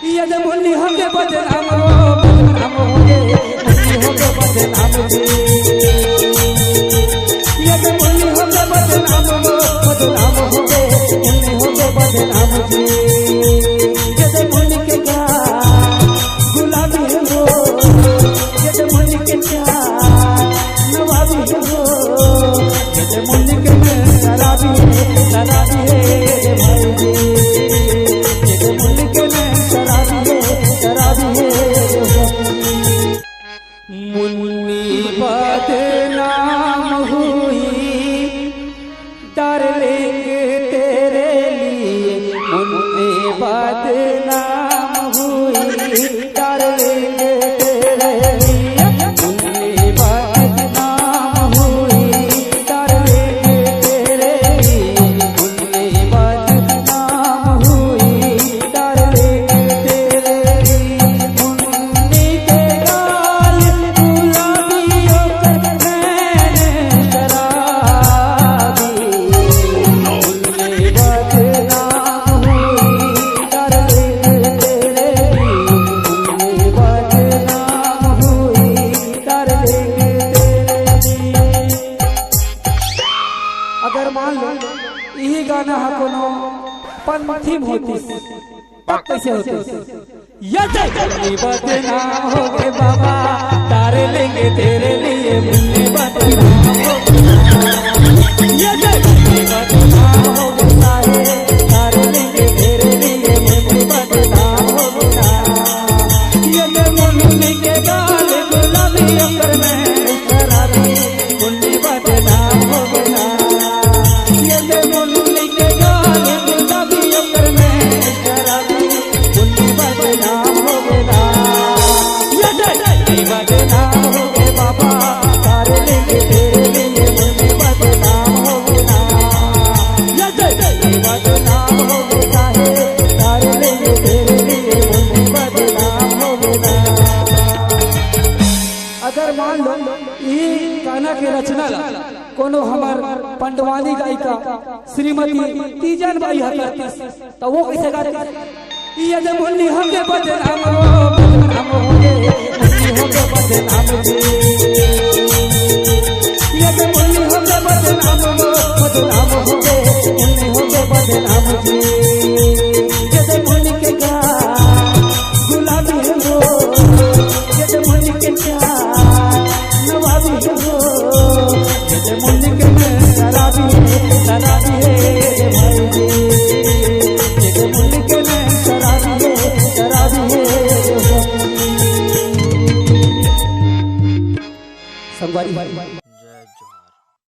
ये जब मुन्नी होके बदनाम होगे मुन्नी होके बदनाम जी ये जब मुन्नी होके बदनाम होगे मुन्नी होके बदनाम जी ये जब मुन्नी के क्या गुलाबी हो ये जब मुन्नी के क्या नवाबी हो ये जब मुन्नी के शराबी है भाई जी ये जब मुन्नी के मुन्नी बदनाम हुई डार्लिंग तेरे लिए मुन्नी बदनाम हुई डार्लिंग तेरे लिए मुन्नी बदनाम हुई डार्लिंग तेरे लिए मुन्नी बदनाम हुई डार्लिंग तेरे लिए मुन्नी के गाल गुलाबियों कर मैंने शराबी मुन्नी बदनाम हुई डार्लिंग तेरे लिए मुन्नी बदनाम हुई डार्लिंग तेरे लिए। अगर मान लो यही गाना है कोनो पंथी होती कैसे होते ये बदनाम हो गए बाबा तारे लेंगे तेरे लिए मुन्नी बदनाम हो गए ये बदनाम हो गए सारे तारे लेंगे तेरे लिए मुन्नी बदनाम हो गया ये मुन्नी के गाल गुलाबी अकर में शराबी मुन्नी बदनाम हो गया ये मुन्नी के गाल गुलाबी अकर में शराबी मुन्नी बदनाम हो गया ये बदनाम हो गए बाबा तारे लेंगे तेरे लिए मुन्नी बदनाम हो गया ये बदनाम हो गए सारे तारे लेंगे तेरे लिए मुन्नी बदनाम हो गया। अगर मान लो ये गाना के रचना कोनो हमार पंडवानी गायिका श्रीमती तीजन बाई हती तो वो कैसे गाती ये जब मुन्नी होके बदनाम होगे मुन्नी होके बदनाम जी ये जब मुन्नी होके बदनाम होगे मुन्नी होके बदनाम जी ये जब मुन्नी के क्या गुलाबी हो ये जब मुन्नी के क्या नवाबी हो ये जब मुन्नी के शराबी है भाई जी ये जब मुन्नी के शराबी है संगवारी।